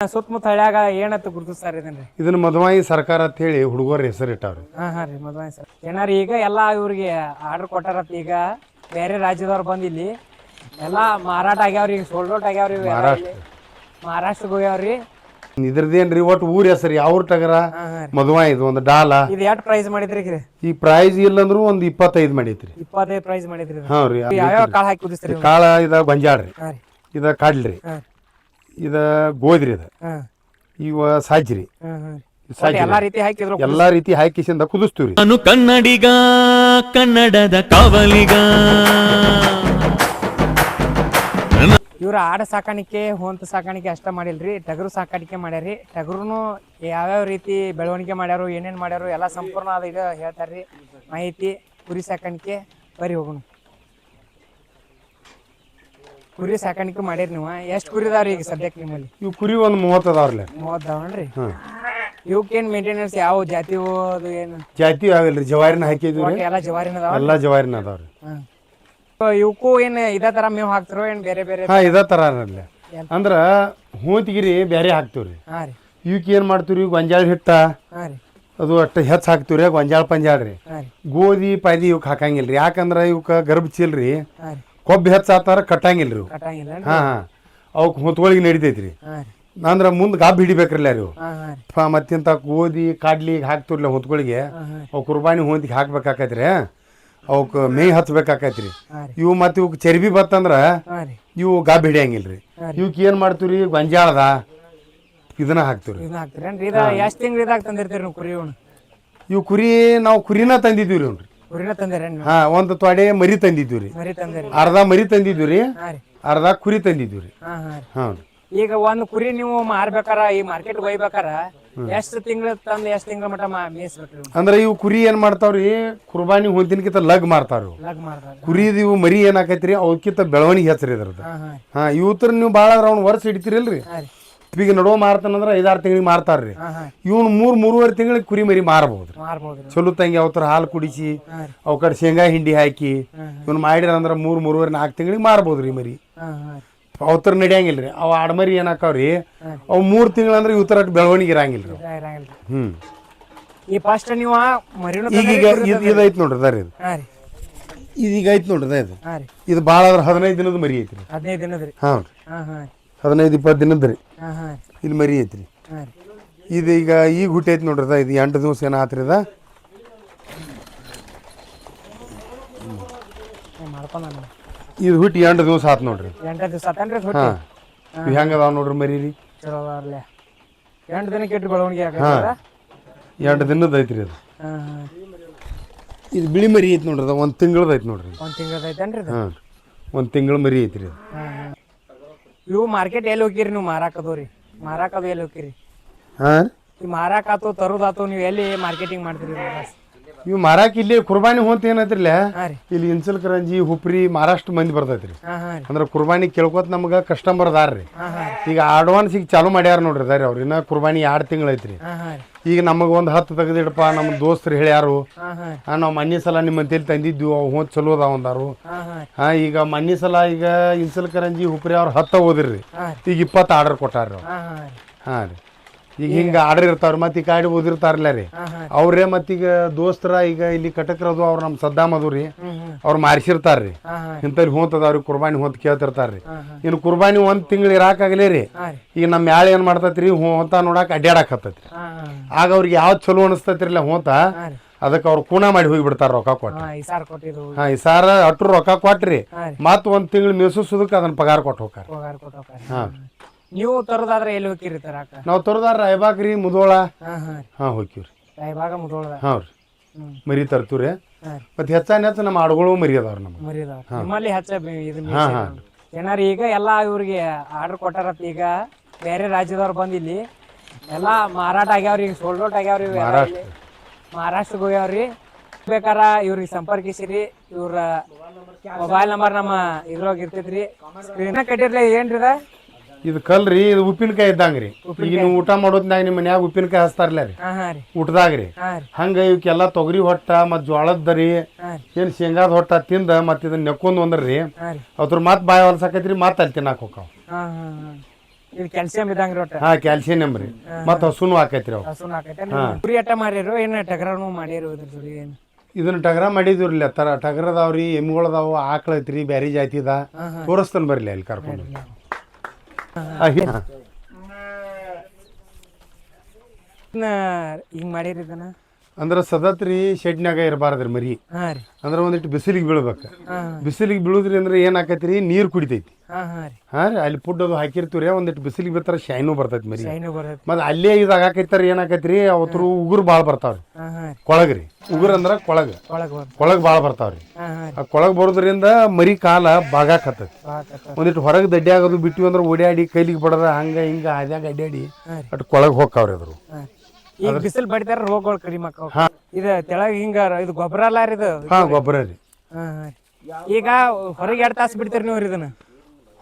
ಸುತ್ತಮುತ್ತ ಹಳ್ಯಾಗ ಏನತ್ತ ಗುರುತಿಸ್ತಾರ ಇದನ್ರಿ? ಇದನ್ನ ಮಧುವಾಯಿ ಸರ್ಕಾರ ಅಂತ ಹೇಳಿ ಹುಡುಗರ ಹೆಸರು ಇಟ್ಟಾವ್ರಿ. ಹಾ ರೀ ಮದ್ವಾಯಿ ಸರ್. ಏನಾರ ಈಗ ಎಲ್ಲಾ ಇವ್ರಿಗೆ ಆರ್ಡರ್ ಕೊಟ್ಟಾರತ್ತ. ಈಗ ಬೇರೆ ರಾಜ್ಯದವ್ರು ಬಂದ್ ಇಲ್ಲಿ ಎಲ್ಲಾ ಮಾರಾಟ ಆಗ್ಯಾವ್ರಿ. ಈಗ ಸೋಲ್ಡ್ ಔಟ್ ಆಗ್ಯಾವ್ರಿ. ಮಹಾರಾಷ್ಟ್ರಕ್ಕೆ ಹೋಗ್ಯಾವ್ರಿ. ಇದ್ರದೇನ್ರಿ ಒಟ್ಟು ಊರ ಹೆಸರು ಯಾವ ಟಗರ ಮಧುವಾಯಿ ಇದು ಒಂದು ಡಾಲ. ಇದು ಎಷ್ಟು ಪ್ರೈಸ್ ಮಾಡಿದ್ರಿ? ಈ ಪ್ರೈಸ್ ಇಲ್ಲಂದ್ರು ಒಂದು 25 ಮಾಡೈತ್ರಿ. 25 ಪ್ರೈಸ್ ಮಾಡಿದ್ರಿ. ಹಾ ರೀ. ಯಾವ ಕಾಳ ಹಾಕಿ ಕುದಿಸ್ತೀರಿ? ಕಾಳ ಇದ ಗೊಂಜಾಳ್ರಿ, ಇದ ಕಾಡ್ಲ್ರಿ, ಇದ ಗೋದ್ರಿ, ಇದ ಇವ ಸಾಜ್ರಿ. ಎಲ್ಲಾ ರೀತಿ ಹಾಕಿಸಿಂದ ಕುದಿಸ್ತೀವ್ರಿ. ನಾನು ಕನ್ನಡಿಗ, ಕನ್ನಡದ ಕಾವಲಿಗ. ಇವ್ರ ಆಡ ಸಾಕಾಣಿಕೆ ಹೊಂತ ಸಾಕಾಣಿಕೆ ಅಷ್ಟ ಮಾಡಿಲ್ರಿ, ಟಗರು ಸಾಕಾಣಿಕೆ ಮಾಡ್ಯಾರಿ. ಟಗರುನು ಯಾವ್ಯಾವ ರೀತಿ ಬೆಳವಣಿಗೆ ಮಾಡ್ಯಾರು, ಏನೇನ್ ಮಾಡ್ಯಾರು ಎಲ್ಲಾ ಸಂಪೂರ್ಣ ಅದ ಈಗ ಹೇಳ್ತಾರ್ರಿ ಮಾಹಿತಿ. ಕುರಿ ಸಾಕಾಣಿಕೆ ಬರಿ ಹೋಗೋಣ. ಕುರಿ ಸಾಕಾಣಿಕೆ ಮಾಡ್ಯಾರ ನೀವು? ಎಷ್ಟು ಕುರಿ ಅದಾವ್ರಿ ಈಗ ಸದ್ಯಕ್ಕೆ ನಿಮ್ಮಲ್ಲಿ? ಇವ್ ಕುರಿ ಒಂದು 30 ಅದಾವ್ರಲ್ಲ. 30 ಅದಾವನ್ರಿ? ಇವಕ್ಕೇನ್ ಮೇಂಟೆನೆನ್ಸ್ ಯಾವ ಜಾತಿ ಅದು ಏನು? ಜಾತಿ ಯಾವಿಲ್ರಿ, ಜವಾರಿನ ಹಾಕಿದ್ವಿ. ಎಲ್ಲಾ ಜವಾರಿನ ಅದಾವ? ಎಲ್ಲಾ ಜವಾರಿನ ಅದಾವ್ರಿ. ಇವಕ್ಕೂ ಏನ್ ಇದೇ ತರ ಮೇವ್ ಹಾಕ್ತಿರೋ ಏನ್ ಬೇರೆ ಬೇರೆ? ಇದೇ ತರ ಅಂದ್ರ ಹೂಂತಿಗಿರಿ ಬ್ಯಾರೆ ಹಾಕ್ತಿವ್ರಿ. ಇವಕ್ ಏನ್ ಮಾಡ್ತೀವ್ರಿ, ಗೊಂಜಾಳ ಹಿಟ್ಟ ಅದು ಅಷ್ಟ ಹೆಚ್ಚ ಹಾಕ್ತಿವ್ರಿ. ಗೊಂಜಾಳ ಪಂಜಾಳ್ರಿ, ಗೋಧಿ ಪಾದಿ ಇವಕ್ ಹಾಕಂಗಿಲ್ರಿ. ಯಾಕಂದ್ರ ಇವಕ್ಕ ಗರ್ಭ ಚೀಲ್ರಿ, ಕೊಬ್ಬು ಹೆಚ್ಚ ಆತಾರ ಕಟ್ಟಂಗಿಲ್ರಿ. ಹಾ ಅವಕ್ ಹೊತ್ಗಳಿಗೆ ನಡಿತೈತ್ರಿ. ಅಂದ್ರ ಮುಂದ್ ಗಾಬ್ ಹಿಡಿಬೇಕ್ರಲ್ಲ ಇವು. ಮತ್ತಿಂತ ಗೋಧಿ ಕಾಡ್ಲಿ ಹಾಕ್ತಿರ್ಲ ಹೊತ್ಗಳಿಗೆ ಅವ್ ಕುರ್ಬಾನಿ ಹೊಂದಿಗೆ ಹಾಕ್ಬೇಕಾಕೈತ್ರಿ. ಅವಕ್ ಮೇಯ್ ಹಚ್ಬೇಕಾಕೈತ್ರಿ. ಇವು ಮತ್ ಇವಕ್ ಚರ್ಬಿ ಬತ್ತಂದ್ರ ಇವು ಗಾಬ್ ಹಿಡಿಯಂಗಿಲ್ರಿ. ಇವಕ್ ಏನ್ ಮಾಡ್ತೀವ್ರಿ, ಗೊಂಜಾಳದ ಇದನ್ನ ಹಾಕ್ತಿವ್ರಿ. ಎಷ್ಟ್ ತಿಂಗ್ಳ ಇದಾಗ ತಂದಿರ್ತೀರಿ ನೀವು ಕುರಿ? ಇವ್ ಕುರಿ ನಾವು ಕುರಿನ ತಂದಿದ್ವಿ ರೀ. ಕುರಿನ ತಂದಿರ? ಒಂದ್ ತೊಡೆ ಮರಿ ತಂದಿದ್ವಿ. ಅರ್ಧ ಮರಿ ತಂದಿದ್ವಿ, ಅರ್ಧ ಕುರಿ ತಂದಿದ್ವಿ. ಹಾ. ಈಗ ಒಂದ್ ಕುರಿ ನೀವು ಮಾರ್ಬೇಕಾರ, ಈ ಮಾರ್ಕೆಟ್ ಒಯ್ಬೇಕಾರ ಎಷ್ಟ್ ತಿಂಗಳ ತಂದ್ ಎಷ್ಟ್ ತಿಂಗಳ ಮಟ ಮೇಯಿಸ್ಬೇಕ್ರಿ? ಅಂದ್ರ ಇವು ಕುರಿ ಏನ್ ಮಾಡ್ತಾವ್ರಿ, ಕುರ್ಬಾನಿ ಹೊಂದಿನಕಿಂತ ಲಗ್ ಮಾರ್ತಾವ್ರಿ. ಕುರಿದ ಇವು ಮರಿ ಏನಾಕೈತ್ರಿ ಅವಕ್ಕಿಂತ ಬೆಳವಣಿಗೆ ಹೆಸರಿ ಇದ್ರದ್ದು. ಇವತ್ರ ನೀವು ಬಾಳ ಅವ್ನ ವರ್ಷ ಹಿಡಿತಿರಲ್ರಿ. ಈಗ ನಡುವ ಮಾರ್ತಾನಂದ್ರ 5-6 ತಿಂಗಳಿಗೆ ಮಾರ್ತಾರ್ರಿ. ಇವ್ನು 3-3.5 ತಿಂಗಳಿಗೆ ಕುರಿ ಮರಿ ಮಾರಬಹುದ್ರಿ. ಚಲೋ ತಂಗಿ ಅವತರ ಹಾಲು ಕುಡಿಸಿ ಅವ್ ಕಡೆ ಶೇಂಗಾ ಹಿಂಡಿ ಹಾಕಿ ಇವ್ನು ಮಾಡಿರ ಅಂದ್ರ 3-3.5-4 ತಿಂಗಳಿಗೆ ಮಾರಬಹುದ್ರಿ ಮರಿ. ಅವತರ ನಡೆಯಂಗಿಲ್ರಿ. ಅವ್ ಆಡ್ಮರಿ ಏನಾಕವ್ರಿ, ಅವ್ 3 ತಿಂಗಳಂದ್ರ ಇವತರ ಬೆಳವಣಿಗೆ ಇರಂಗಿಲ್ರಿ. ಈ ಫಸ್ಟ್ ನೀವು ಈಗ ಇದೈತ್ ನೋಡ್ರಿ ಅದಾರ ಇದು. ಇದೀಗ ಐತ್ ನೋಡ್ರಿ ಇದು. ಇದು ಬಾಳ ಆದ್ರ 15 ದಿನದ ಮರಿ ಐತ್ರಿ. 15 ದಿನದ್ರಿ? ಹಾ 15-20 ದಿನದ್ರಿ. ಇಲ್ಲಿ ಮರಿ ಐತ್ರಿ. ಇದು ಈಗ ಹುಟ್ಟಿ ಐತಿ ನೋಡ್ರಿ. ಇದು 8 ದಿವಸ ಏನ ಆತ್ರಿ. ಇದು ಹುಟ್ಟಿ 8 ದಿವಸ ಆತ್ ನೋಡ್ರಿ. 8 ದಿವಸ ಆತನ್ರಿ? ಹೆಂಗ ಅದಾವ ನೋಡ್ರಿ ಮರಿ ರೀ. 8 ದಿನಕ್ಕೆ ಇಟ್ಟು ಬೆಳವಣಿಗೆ 2 ದಿನದ ಐತ್ರಿ ಅದು. ಇದು ಬಿಳಿ ಮರಿ ಐತಿ ನೋಡ್ರಿ. 1 ತಿಂಗಳದ ಐತಿ ನೋಡ್ರಿ. 1 ತಿಂಗಳದ ಐತನ್ರಿ? 1 ತಿಂಗಳ ಮರಿ ಐತ್ರಿ. ಇವು ಮಾರ್ಕೆಟ್ ಎಲ್ಲಿ ಹೋಗಿರಿ ನೀವು ಮಾರಾಕದವ್ರಿ? ಮಾರಾಕದು ಎಲ್ಲಿ ಹೋಗಿರಿ? ಈ ಮಾರಾಕಾತು ತರುದಾತು ನೀವು ಎಲ್ಲಿ ಮಾರ್ಕೆಟಿಂಗ್ ಮಾಡ್ತೀರಿ? ಇವು ಮಾರಾಕ ಇಲ್ಲಿ ಕುರ್ಬಾನಿ ಹೊಂತ ಏನೈತ್ರಿಲ್ಲ, ಇಲ್ಲಿ ಇನ್ಸಲ್ಕರಂಜಿ ಹುಪ್ರಿ ಮಹಾರಾಷ್ಟ್ರ ಮಂದಿ ಬರ್ತೈತ್ರಿ. ಅಂದ್ರ ಕುರ್ಬಾನಿ ಕೇಳ್ಕೊತ ನಮ್ಗ ಕಸ್ಟಮರ್ ಅದಾರ್ರಿ. ಈಗ ಅಡ್ವಾನ್ಸ್ ಈಗ ಚಾಲು ಮಾಡ್ಯಾರ ನೋಡ್ರಿ ಅದಾರಿ. ಅವ್ರ ಇನ್ನ ಕುರ್ಬಾನಿ 2 ತಿಂಗಳ ಐತ್ರಿ. ಈಗ ನಮಗ ಒಂದ್ 10 ತೆಗದಿಡಪ್ಪ ನಮ್ಮ ದೋಸ್ತರು ಹೇಳ್ಯಾರು. ನಾವ್ ಮನ್ನಿ ಸಲ ನಿಮ್ಮ ಅಂತೇಳಿ ತಂದಿದ್ವಿ, ಅವ್ ಹೊಂದ್ ಚಲೋ ಅದಾವ ಅಂದಾರು. ಈಗ ಮನ್ನಿ ಸಲ ಈಗ ಇನ್ಸಲ್ಕರಂಜಿ ಹುಪ್ರಿ ಅವ್ರ 10 ಓದಿರ್ರಿ. ಈಗ 20 ಆರ್ಡರ್ ಕೊಟ್ಟಾರ್ರಿ. ಹಾ ರೀ. ಈಗ ಹಿಂಗ ಆರ್ಡರ್ ಇರ್ತಾವ್ರಿ. ಮತ್ ಈ ಕಾಡಿ ಓದಿರ್ತಾರಲ್ಲ ರೀ ಅವ್ರೇ. ಮತ್ತೀಗ ದೋಸ್ತರ ಈಗ ಇಲ್ಲಿ ಕಟಕ್ರದು ಅವ್ರ ನಮ್ ಸದ್ದಾಮ್ ಅದುರಿ, ಅವ್ರು ಮಾರಿಸಿರ್ತಾರ್ರಿ. ಇಂಥವ್ರಿ ಹೊಂತದವ್ರಿ ಕುರ್ಬಾನಿ ಹೊಂತ ಕೇಳ್ತಿರ್ತಾರ್ರಿ. ಇನ್ನು ಕುರ್ಬಾನಿ 1 ತಿಂಗಳು ಇರಾಕಾಗಲೇ ರೀ. ಈಗ ನಮ್ ಮ್ಯಾಳ ಏನ್ ಮಾಡ್ತೈತ್ರಿ, ಹೊಂತ ನೋಡಾಕ ಅಡ್ಯಾಡಕ್ ಹತ್ತೈತ್ರಿ. ಆಗ ಅವ್ರಿಗೆ ಯಾವ್ದು ಚಲೋ ಅನಿಸ್ತೈತ್ರಿಲ್ಲ ಹೊಂತ, ಅದಕ್ಕೆ ಅವ್ರು ಕೂಣ ಮಾಡಿ ಹೋಗಿ ಬಿಡ್ತಾರ ರೊಕ್ಕ ಕೊಟ್ಟು. ಈ ಸಾರ ಅಟ್ರು ರೊಕ್ಕ ಕೊಟ್ರಿ ಮತ್ 1 ತಿಂಗಳು ಮೇಸುದಕ್ಕೆ ಅದನ್ನ ಪಗಾರ ಕೊಟ್ಟು ಹೋಗ್ತಾರ. ಹಾ. ನೀವು ತರೋದಾದ್ರೆ ಎಲ್ಲಿ ಹೋಗಿರಿ ತರಾಕ? ನಾವ್ ತರೋದಾರ ರಾಯಬಾಗ್ರಿ, ಮುದೋಳ. ಹೋಗ್ತಿವ್ರಿ ರಾಯಬಾಗ, ಮುದೋಳ. ಹಾವ್ರಿ. ಮರಿ ತರ್ತೀವ್ರಿ. ಮತ್ ಹೆಚ್ಚಾನ ನಮ್ಮ ಆಡುಗಳು ಮರಿ ಅದಾವ್ರಿ. ನಿಮ್ಮಲ್ಲಿ ಏನಾರ ಈಗ ಎಲ್ಲಾ ಇವ್ರಿಗೆ ಆರ್ಡರ್ ಕೊಟ್ಟಾರತ್. ಈಗ ಬೇರೆ ರಾಜ್ಯದವ್ರು ಬಂದ್ ಇಲ್ಲಿ ಎಲ್ಲಾ ಮಾರಾಟ ಆಗ್ಯಾವ್ರಿ. ಈಗ ಸೋಲ್ಡ್ ಔಟ್ ಆಗ್ಯಾವ್ರಿ. ಮಹಾರಾಷ್ಟ್ರಕ್ಕೆ ಹೋಗ್ಯಾವ್ರಿ. ಬೇಕಾರ ಇವ್ರಿಗೆ ಸಂಪರ್ಕಿಸಿರಿ. ಇವ್ರ ಮೊಬೈಲ್ ನಂಬರ್ ನಮ್ಮ ಇದ್ರೊಳಗ ಇರ್ತೈತ್ರಿ. ಸ್ಕ್ರೀನ್ ಕಟ್ಟಿರ್ಲಿ. ಏನ್ರಿ ಇದು ಕಲ್ರಿ, ಇದು ಉಪ್ಪಿನಕಾಯಿ ಇದ್ದಂಗ್ರಿ. ಈಗ ನೀವು ಊಟ ಮಾಡೋದ್ನಾಗ ನಿಮ್ ಮನ್ಯಾಗ ಉಪ್ಪಿನಕಾಯಿ ಹಚ್ತಾರಲ್ಲ ರೀ ಊಟದಾಗ್ರಿ. ಹಂಗ ಇವಕ್ಕೆಲ್ಲಾ ತೊಗರಿ ಹೊಟ್ಟ ಮತ್ ಜೋಳದ ದರಿ ಏನ್ ಶೇಂಗಾದ ಹೊಟ್ಟ ತಿಂದ ಮತ್ ಇದನ್ನ ನೆಕ್ಕೊಂಡ್ ಒಂದ್ರಿ ಅದ್ರ ಮತ್ ಬಾಯಿ ಹೊಲ್ಸಾಕೈತ್ರಿ. ಮತ್ ಅಲ್ಲಿ ತಿನ್ನಾಕ ಹೋಕಾವ್. ಇದು ಕ್ಯಾಲ್ಸಿಯಂ ಇದ್ದಂಗ್ರಿ ಒಟ್ಟ ಹಾ ಕ್ಯಾಲ್ಸಿಯಂ ನಂಬ್ರಿ ಮತ್ತ ಹಸುನು ಹಾಕೈತ್ರಿ ಅವ್ ಹಸುನ ಹಾಕೈತೆ ಕುರಿ ಅಟ್ಟ ಮಾರಿರು ಏನ ಟಗರನು ಮಾಡಿರು ಇದ್ರ ಜೋಡಿ ಏನು ಇದನ್ನ ಟಗರ ಮಾಡಿದ್ವಿರ್ಲಿ ತರ ಟಗರದಾವ್ರಿ ಎಮ್ಮಿಗಳದಾವು ಆಕಳ ಐತ್ರಿ ಬ್ಯಾರಿ ಜಾತಿದ ತೋರಿಸ್ತಾನ ಬರ್ಲಿ ಅಲ್ಲಿ ಕರ್ಕೊಂಡು ಹಿಂಗ್ ಮಾಡಿರಿ ಇದನ್ನ ಅಂದ್ರ ಸದತ್ರಿ ಶೆಡ್ನ್ಯಾಗ ಇರಬಾರ್ದ್ರಿ ಮರಿ ಹಾ ರೀ ಅಂದ್ರ ಒಂದಿಟ್ಟು ಬಿಸಿಲಿಗೆ ಬೀಳ್ಬೇಕ ಹಾ ಬಿಸಿಲಿಗೆ ಬೀಳುದ್ರಿ ಅಂದ್ರೆ ಏನ್ ಆಕೈತ್ರಿ ನೀರ್ ಕುಡಿತೈತಿ ಹಾ ಹಾ ರೀ ಹಾ ರೀ ಅಲ್ಲಿ ಫುಡ್ ಅದು ಹಾಕಿರ್ತೀವ್ರಿ ಒಂದಿಟ್ಟು ಬಿಸಿಲಿಗೆ ಬಿತ್ತಾರ ಶೈನು ಬರ್ತೈತಿ ಮರಿ ಶೈನು ಬರತ್ತೆ ಮತ್ ಅಲ್ಲೇ ಇದಾಗಾಕೈತಾರ ಏನಾಕೈತ್ರಿ ಅವತ್ರು ಉಗುರು ಬಾಳ್ ಬರ್ತಾವ್ರಿ ಹಾ ಹಾ ರೀ ಕೊಳಗ್ರಿ ಉಗುರ್ ಅಂದ್ರ ಕೊಳಗ ಒಳಗ್ ಬರ್ತ ಕೊಳಗ್ ಬಾಳ್ ಬರ್ತಾವ್ರಿ ಹಾ ಹಾ ರೀ ಆ ಕೊಳಗ್ ಬರೋದ್ರಿಂದ ಮರಿ ಕಾಲ ಬಾಗಾಕತ್ತೈತಿ ಒಂದಿಟ್ಟು ಹೊರಗೆ ದಡ್ಡಿ ಆಗೋದು ಬಿಟ್ಟಿವಿ ಅಂದ್ರೆ ಓಡಾಡಿ ಕೈಲಿಗೆ ಬಡದ ಹಂಗ ಹಿಂಗ ಹಾದ್ಯಾಗ ಅಡ್ಡಾಡಿ ಅಟ್ ಕೊಳಗ್ ಹೋಗ್ತಾವ್ರಿ ಅದ್ರು ಈಗ ಬಿಸಿಲು ಬಡಿತಾರ ರೋಗಗಳು ಕಡಿಮೆ ಆಕಾವ್ ಇದು ತೆಳಗ್ ಹಿಂಗ ಇದು ಗೊಬ್ಬರ ಅಲ್ಲ ರೀ ಇದು ಹಾ ಗೊಬ್ಬರ ರೀ ಹಾ ಹಾ ರೀ. ಈಗ ಹೊರಗೆ 2 ತಾಸು ಬಿಡ್ತೀರಿ ನೀವು ಇದನ್ನ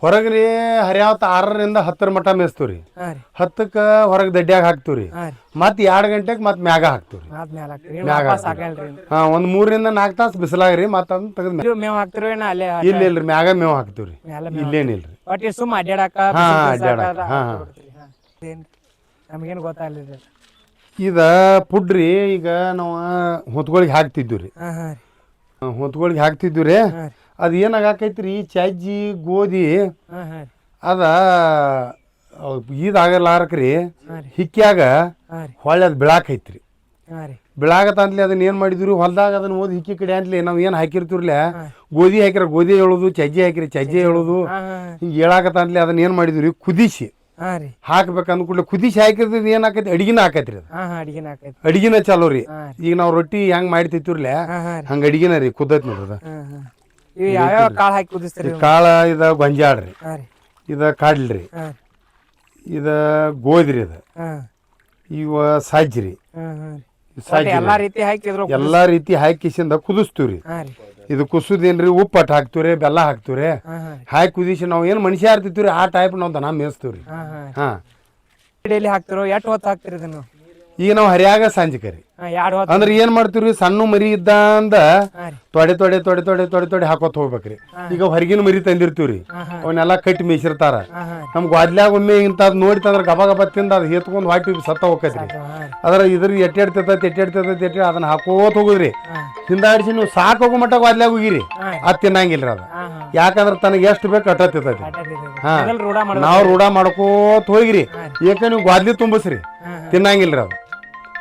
ಹೊರಗ್ರಿ ಹರಿಯಾವತ್ 6ರಿಂದ 10 ಮಟ ಮೇಯಿಸ್ತೀವ್ರಿ ಹಾ ರೀ 10ಕ್ಕ ಹೊರಗೆ ದಡ್ಡ್ಯಾಗ ಹಾಕ್ತಿವ್ರಿ ಹಾ ರೀ ಮತ್ 2 ಗಂಟೆಗೆ ಮತ್ ಮ್ಯಾಗ ಹಾಕ್ತಿವ್ರಿ ಆದ್ಮೇಲೆ ಹಾಕ್ತೀರಿ ವಾಪಸ್ ಹಾಕಲ್ರಿ ಹಾ ಒಂದ್ 3ರಿಂದ 4 ತಾಸು ಬಿಸಿಲಾಗ್ರಿ ಮತ್ತ ಅದನ್ನ ತೆಗೆದ್ ಇದು ಮೇವ್ ಹಾಕ್ತಿರೋ ಏನ ಅಲ್ಲೇ ಇಲ್ಲ ಇಲ್ರಿ ಮ್ಯಾಗ ಮೇವ್ ಹಾಕ್ತಿವ್ರಿ ಮ್ಯಾಲ ಇಲ್ಲೇನಿಲ್ರಿ ಒಟ್ಟು ಸುಮ್ಮ ಅಡ್ಡಾಡಕ ಹಾ ಅಡ್ಡಾಡಕ ಹಾ ನಮಗೇನು ಗೊತ್ತಾಗ್ಲಿಲ್ಲ ಇದ ಪುಡ್ರಿ ಈಗ ನಾವು ಹೊತ್ಗಳಿಗೆ ಹಾಕ್ತಿದ್ವಿ ಹಾ ಹಾ ರೀ ಹೊತ್ಗಳಿಗೆ ಹಾಕ್ತಿದ್ವಿ ಅದ್ ಏನಾಗೈತ್ರಿ ಚಾಜ್ಜಿ ಗೋಧಿ ಹಾ ಹಾ ರೀ ಅದ ಇದಾಗಲಾರಕ್ರಿ ಹಾ ರೀ ಹಿಕ್ಕ್ಯಾಗ ಹಾ ರೀ ಹೊಳ್ಳಿ ಅದ್ ಬಿಳಾಕೈತ್ರಿ ಹಾ ರೀ ಬಿಳಾಗತ್ತಂತ್ಲಿ ಅದನ್ನ ಏನ್ ಮಾಡಿದ್ವಿ ಹೊಲ್ದಾಗ ಅದನ್ನ ಓದಿ ಹಿಕ್ಕಿ ಕಡೆ ಅಂತಲಿ ನಾವ್ ಏನ್ ಹಾಕಿರ್ತಿರ್ಲೆ ಗೋಧಿ ಹಾಕಿರ ಗೋಧಿ ಹೇಳುದು ಚಜ್ಜಿ ಹಾಕಿರಿ ಚಜ್ಜಿ ಹೇಳುದು ಹಾ ಹಾ ಹಿಂಗೆ ಹೇಳಾಕತ್ತಂತ್ಲಿ ಅದನ್ನ ಏನ್ ಮಾಡಿದ್ವಿ ಕುದಿಸಿ ಹಾ ರೀ ಹಾಕ್ಬೇಕು ಅಂದ್ಕೂಡ್ಲೆ ಕುದಿಸಿ ಹಾಕಿರ್ತದ ಏನ್ ಆಕೈತಿ ಅಡಿಗೆನ ಹಾಕೈತ್ರಿ ಅದು ಹಾ ಹಾ ಅಡಿಗೆನ ಹಾಕೈತಿ ಅಡಿಗೆನ ಚಾಲೋ ರೀ ಹಾ ಈಗ ನಾವ್ ರೊಟ್ಟಿ ಹೆಂಗ್ ಮಾಡ್ತಿರ್ಲೆ ಹಾ ಹಾ ರೀ ಹಂಗ ಅಡಿಗೆನ ರೀ ಕುದ್ದೈತಿ ನೋಡ್ರಿ ಅದ ಹಾ ಹಾ ಇವು ಯಾವ್ಯಾವ ಕಾಳು ಹಾಕಿ ಕುದಿಸ್ತೀರಿ ಕಾಳ ಇದ ಗೊಂಜಾಳ್ರಿ ಹಾ ರೀ ಇದ ಕಾಡ್ಲ್ರಿ ಹಾ ಇದ ಗೋಧಿರಿ ಅದ ಹಾ ಇವ ಸಜ್ಜ್ರಿ ಹಾ ಹಾ ರೀ ಸಜ್ಜಿ ಎಲ್ಲಾ ರೀತಿ ಹಾಕಿದ್ರು ಎಲ್ಲಾ ರೀತಿ ಹಾಕಿಸಿಂದ ಕುದಿಸ್ತೀವ್ರಿ ಹಾ ರೀ ಇದು ಕುಸುದೇನ್ರಿ ಉಪ್ಪು ಅಟ್ ಹಾಕ್ತಿವ್ರಿ ಬೆಲ್ಲ ಹಾಕ್ತಿವ್ರಿ ಹಾ ಹಾ ಹಾಕಿ ಕುದಿಸಿ ನಾವ್ ಏನ್ ಮನುಷ್ಯ ಇರ್ತಿತ್ವ್ರಿ ಆ ಟೈಪ್ ನಾವ್ ದನ ಮೇಯಿಸ್ತೀವ್ರಿ ಹಾ ಹಾ ಹಾ ಡೈಲಿ ಹಾಕ್ತಿರೋ ಎಷ್ಟು ಹೊತ್ತು ಹಾಕ್ತಿರಿ ಇದನ್ನು ಈಗ ನಾವ್ ಹರಿಯಾಗ ಸಂಜಿಕರಿ ಹಾ 2 ಹೊತ್ತು ಅಂದ್ರೆ ಏನ್ ಮಾಡ್ತೀವ್ರಿ ಸಣ್ಣ ಮರಿ ಇದ್ದಂದ ಹಾ ರೀ ತೊಡೆ ಹಾಕೋತ್ ಹೋಗ್ಬೇಕ್ರಿ ಈಗ ಹೊರಗಿನ ಮರಿ ತಂದಿರ್ತೀವ್ರಿ ಹಾ ಹಾ ಅವನ್ನೆಲ್ಲಾ ಕಟ್ಟಿ ಮೇಯಿಸಿರ್ತಾರ ಹಾ ಹಾ ನಮ್ಗೆ ವಾದ್ಲ್ಯಾಗ ಒಮ್ಮೆ ಇಂಥದ್ ನೋಡಿತಂದ್ರ ಗಬ ತಿಂದ ಅದು ಎತ್ಕೊಂಡ್ ಹೊಟ್ಟಿ ಸತ್ತ ಹೋಗ್ತೈತ್ರಿ ಹಾ ರೀ ಅದ್ರ ಇದ್ರ ಎಟ್ಟಾಡ್ತೈತಿ ಅದನ್ನ ಹಾಕೋತ್ ಹೋಗುದ್ರಿ ಹಾ ಹಿಂದಾಡಿಸಿ ನೀವು ಸಾಕ್ ಹೋಗೋ ಮಟ್ಟ ವಾದ್ಲ್ಯಾಗ ಹೋಗಿರಿ ಹಾ ಅದ್ ತಿನ್ನಂಗಿಲ್ರಿ ಅದ ಹಾ ಹಾ ಯಾಕಂದ್ರ ತನಗೆ ಎಷ್ಟು ಬೇಕು ಅಟ್ಟತ್ತೈತಿ ಹಾ ಮೊದಲು ರೂಢ ಮಾಡೋದು ನಾವ್ ರೂಢ ಮಾಡ್ಕೋತ ಹೋಗಿರಿ ಏಕ ನೀವು ಗ್ವಾದ್ಲಿ ತುಂಬಿಸ್ರಿ ತಿನ್ನಂಗಿಲ್ರಿ ಅದು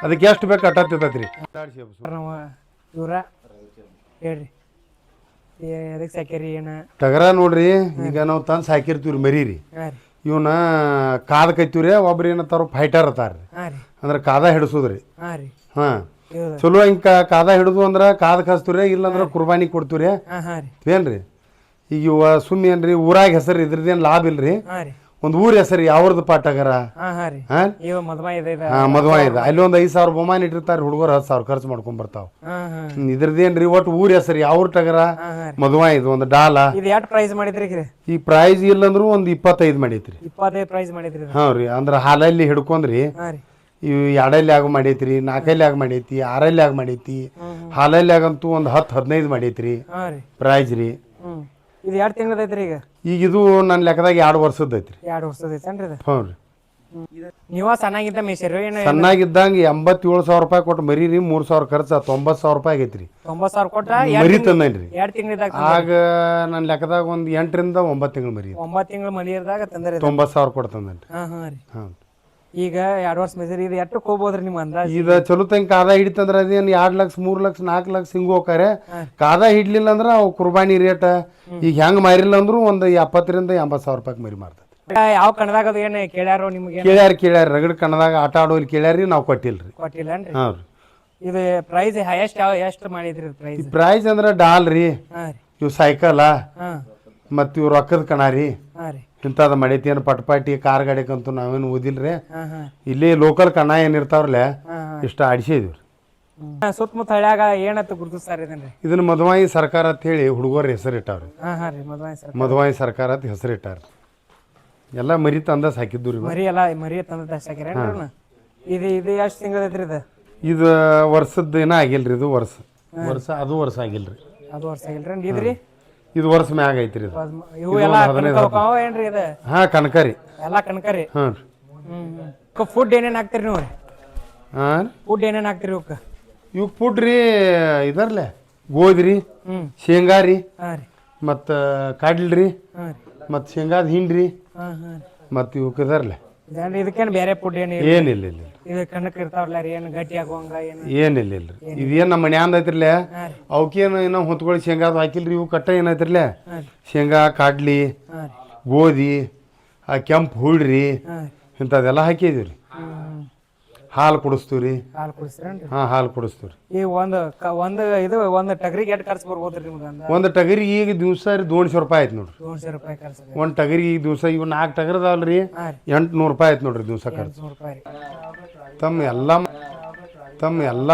ಅದಕ್ಕೆ ಎಷ್ಟು ಬೇಕು ಅಟ್ಟತ್ತೈತ್ರಿ ನಾವು ಇವ್ರ ಹೇಳ್ರಿ ಎದಕ್ಕೆ ಸಾಕ್ಯಾರಿ ಏನ ಟಗರ ನೋಡ್ರಿ ಈಗ ನಾವು ತಂದು ಸಾಕಿರ್ತೀವ್ರಿ ಮರಿ ರೀ ಹಾ ರೀ ಇವನ್ನ ಕಾದ ಕೈತೀವ್ರಿ ಒಬ್ರು ಏನತ್ತಾರ ಫೈಟರ್ ಅತ್ತಾರ್ರಿ ಹಾ ರೀ ಅಂದ್ರೆ ಕಾದ ಹಿಡಿಸೋದ್ರಿ ಹಾ ರೀ ಹಾ ಇವ್ರು ಚಲೋ ಹಿಂಗ ಕಾದ ಹಿಡಿದು ಅಂದ್ರ ಕಾದ ಕಸ್ತವ್ರಿ ಇಲ್ಲಂದ್ರ ಕುರ್ಬಾನಿ ಕೊಡ್ತೀವ್ರಿ ಹಾ ಹಾ ರೀ ಏನ್ರಿ ಈಗ ಇವ ಸುಮ್ಮನೆ ಏನ್ರಿ ಊರಾಗ ಹೆಸರು ಇದ್ರದೇನ್ ಲಾಭ ಇಲ್ರಿ ಹಾ ರೀ ಒಂದ್ ಊರ್ ಹೆಸರು ಯಾವ್ದು ಟಗರ ಹಾ ಹಾ ರೀ ಹಾ ಇವ ಮದ್ಮ ಇದೆ ಹಾ ಮದ್ವ ಇದೆ ಅಲ್ಲಿ ಒಂದ್ 5,000 ಬಹುಮಾನ ಇಟ್ಟಿರ್ತಾರ ಹುಡುಗರು 10,000 ಖರ್ಚು ಮಾಡ್ಕೊಂಡ್ ಬರ್ತಾವ ಹಾ ಹಾ ಇದ್ರದೇನ್ರಿ ಒಟ್ಟು ಊರ್ ಹೆಸರು ಯಾವ ಟಗರ ಹಾ ಹಾ ರೀ ಮದ್ವ ಇದು ಒಂದು ಡಾಲ ಇದು ಎಷ್ಟು ಪ್ರೈಸ್ ಮಾಡಿದ್ರಿ ಇದು ಈ ಪ್ರೈಸ್ ಇಲ್ಲಂದ್ರು ಒಂದ್ 25 ಮಾಡೈತ್ರಿ 25 ಪ್ರೈಸ್ ಮಾಡಿದ್ರಿ ಇದು ಹಾ ರೀ ಅಂದ್ರ ಹಾಲಲ್ಲಿ ಹಿಡ್ಕೊಂಡ್ರಿ ಹಾ ರೀ ಇವು 2 ಆಗ ಮಾಡೈತ್ರಿ 4 ಆಗ ಮಾಡೈತಿ 6 ಆಗ ಮಾಡೈತಿ ಹಾಲಲ್ಲಿ ಆಗಂತೂ ಒಂದ್ 10-15 ಮಾಡೈತ್ರಿ ಹಾ ರೀ ಪ್ರೈಸ್ ರೀ ಇದು 2 ತಿಂಗಳದ ಐತ್ರಿ ಈಗ ಈಗ ಇದು ನನ್ನ ಲೆಕ್ಕದಾಗ 2 ವರ್ಷದ ಐತ್ರಿ 2 ವರ್ಷದ ಐತೇನ್ರಿ ಇದು ಹ್ಞೂ ರೀ ನೀವ ಸಣ್ಣಾಗಿದ್ದ ಮೇಸಿರಿ ಏನು ಸಣ್ಣಾಗಿದ್ದಂಗ 87,000 ರೂಪಾಯಿ ಕೊಟ್ಟು ಮರಿ ರೀ 3,000 ಖರ್ಚು 90,000 ರೂಪಾಯಿ ಆಗೈತ್ರಿ 90,000 ಕೊಟ್ಟ ಮರಿ ತಂದನ್ರಿ 2 ತಿಂಗಳದಾಗ ಆಗ ನನ್ನ ಲೆಕ್ಕದಾಗ ಒಂದ್ 8ರಿಂದ 9 ತಿಂಗಳು ಮರಿ 9 ತಿಂಗಳ ಮಲಿಯರ್ದಾಗ ತಂದ್ರಿ 90,000 ಕೊಟ್ಟು ತಂದನ್ರಿ ಹಾ ಹಾ ರೀ ಹಾ ಈಗ 2 ವರ್ಷ ಮೇಸಿರಿ ಇದು ಎಷ್ಟಕ್ಕೆ ಹೋಗ್ಬೋದ್ರಿ ನಿಮ್ಮ ಅಂದಾಜ್ ಇದು ಚಲೋ ತಂಗ ಕಾದ ಹಿಡಿತಂದ್ರ ಅದೇನು 2 ಲಕ್ಷ 3 ಲಕ್ಷ 4 ಲಕ್ಷ ಹಿಂಗ ಹೋಗ್ತಾರೆ ಕಾದ ಹಿಡ್ಲಿಲ್ಲ ಅಂದ್ರ ಅವು ಕುರ್ಬಾನಿ ರೇಟ್ ಈಗ ಹೆಂಗ್ ಮಾರಿಲ್ಲ ಅಂದ್ರು ಒಂದ್ 70ರಿಂದ 80,000 ರೂಪಾಯಿ ಮರಿ ಮಾರ್ತೈತಿ ಯಾವ ಕಣದಾಗ ಅದು ಏನು ಕೇಳ್ಯಾರೋ ನಿಮ್ಗೆ ಕೇಳ್ಯಾರ ರಗಡ್ ಕಣ್ಣದಾಗ ಆಟ ಆಡೋಲ್ಲಿ ಕೇಳ್ಯಾರಿ ನಾವು ಕೊಟ್ಟಿಲ್ರಿ ಕೊಟ್ಟಿಲ್ಲನ್ರಿ ಹಾ ರೀ ಇದು ಪ್ರೈಸ್ ಹೈಯೆಸ್ಟ್ ಎಷ್ಟು ಮಾಡಿದ್ರಿ ಪ್ರೈಸ್ ಈ ಪ್ರೈಸ್ ಅಂದ್ರ ಡಾಲ್ ರೀ ಹಾ ರೀ ಇವ್ ಸೈಕಲ ಹಾ ಮತ್ ಇವ್ ರೊಕ್ಕದ ಕಣ ರೀ ಹಾ ರೀ ಇಂಥದ್ದು ಮಾಡೈತಿ ಏನು ಪಟ್ಪಾಟಿ ಕಾರ್ ಗಾಡಿಕಂತೂ ನಾವೇನು ಓದಿಲ್ರಿ ಹಾ ಹಾ ಇಲ್ಲಿ ಲೋಕಲ್ ಕಣ ಏನಿರ್ತಾವ್ರಲ್ಲ ಹಾ ಹಾ ಇಷ್ಟ ಆಡಿಸಿದ್ವಿ ಸುತ್ತಮುತ್ತ ಹಳ್ಯಾಗ ಏನತ್ತ ಗುರುತಿಸ್ತಾರ ಇದನ್ರಿ ಇದನ್ನ ಮಧುವಾಯಿ ಸರ್ಕಾರ ಅಂತ ಹೇಳಿ ಹುಡುಗರ ಹೆಸರು ಇಟ್ಟಾವ್ರಿ ಹಾ ಹಾ ರೀ ಮದ್ವೆ ಸರ್ ಮಧುವಾಯಿ ಸರ್ಕಾರ ಅಂತ ಹೆಸರು ಇಟ್ಟಾರ ಎಲ್ಲ ಮರಿ ತಂದ ಸಾಕಿದ್ದು ರೀ ಮರಿ ಎಲ್ಲ ಮರಿ ತಂದ ಹಾಕ್ಯಾರೇನ್ರಿ ಇದು ಇದು ಎಷ್ಟು ತಿಂಗಳ ಐತ್ರಿ ಇದು ಇದು ವರ್ಷದ ಏನ ಆಗಿಲ್ರಿ ಇದು ವರ್ಷ ಅದು ವರ್ಷ ಆಗಿಲ್ರಿ ಅದು ವರ್ಷ ಆಗಿಲ್ರಿ ಇದ್ರಿ ಇದು ವರ್ಷ ಮ್ಯಾಗ ಐತ್ರಿ ಇದು ಇವು ಎಲ್ಲ ಕನಕ ಹೋಕಾವ ಏನ್ರಿ ಇದು ಹಾ ಕನಕರಿ ಎಲ್ಲ ಕಣ್ಕರಿ ಹಾಂ ರೀ ಫುಡ್ ಏನೇನು ಹಾಕ್ತೀರಿ ನೀವು ರೀ ಹಾಂ ಫುಡ್ ಏನೇನು ಹಾಕ್ತೀರಿ ಇವಕ್ಕೆ ಇವಕ್ಕೆ ಪುಡ್ರಿ ಇದರ್ಲೆ ಗೋಧಿ ಹ್ಞೂ ಶೇಂಗಾ ರೀ ಹಾಂ ರೀ ಮತ್ತು ಕಾಡ್ಲಿ ರೀ ಹಾಂ ರೀ ಮತ್ತು ಶೇಂಗಾದ ಹಿಂಡ್ರಿ ಹಾಂ ಹಾಂ ಮತ್ತು ಇವಕ್ಕೆ ಇದರ್ಲೆ ಇದೇನ್ರಿ ಇದಕ್ಕೇನು ಬೇರೆ ಫುಡ್ ಏನು ಏನಿಲ್ಲ ಇಲ್ಲ ಇದು ಕಣ್ಣಕ್ಕೆ ಇರ್ತಾವಲ್ಲ ರೀ ಏನು ಗಟ್ಟಿ ಆಗುವಂಗ ಏನು ಏನಿಲ್ಲ ಇಲ್ರಿ ಇದೇನು ನಮ್ಮ ಮನ್ಯಾಂದ ಐತ್ರಿಲೆ ಹಾಂ ರೀ ಅವಕ್ಕೇನು ಏನೋ ಹೊತ್ಕೊಳ್ಳಿ ಶೇಂಗಾದ ಹಾಕಿಲ್ರಿ ಇವು ಕಟ್ಟ ಏನೈತ್ರಿಲೆ ಹಾಂ ರೀ ಶೇಂಗಾ ಕಾಡ್ಲಿ ಹಾಂ ರೀ ಗೋಧಿ ಆ ಕೆಂಪು ಹುಳ್ರಿ ಹಾಂ ರೀ ಇಂಥದ್ದೆಲ್ಲ ಹಾಕಿದೀವಿ ರೀ ಹಾಲು ಕುಡಿಸ್ತೀವಿ ರೀ ಹಾಲು ಕುಡಿಸ್ತೀರೇನ್ರಿ ಹಾಂ ಹಾಲು ಕುಡಿಸ್ತೀವಿ ರೀ ಈ ಒಂದು ಟಗರಿಗೆ ಎಷ್ಟು ಖರ್ಚು ಬರ್ಬೋದು ರೀ ನಿಮ್ಗೆ ಅಂದ ಒಂದು ಟಗರಿಗೆ ಈಗ ದಿವಸ ರೀ 200 ರೂಪಾಯಿ ಆಯ್ತು ನೋಡ್ರಿ 200 ರೂಪಾಯಿ ಖರ್ಚು ಒಂದು ಟಗರಿಗೆ ಈಗ ದಿವಸ ಇವು 4 ಟಗರ್ ಅದಾವಲ್ಲ ರೀ ಹಾಂ ರೀ 800 ರೂಪಾಯಿ ಆಯ್ತು ನೋಡ್ರಿ ದಿವಸ ಖರ್ಚು 200 ರೂಪಾಯಿ ರೀ ತಮ್ಮ ಎಲ್ಲ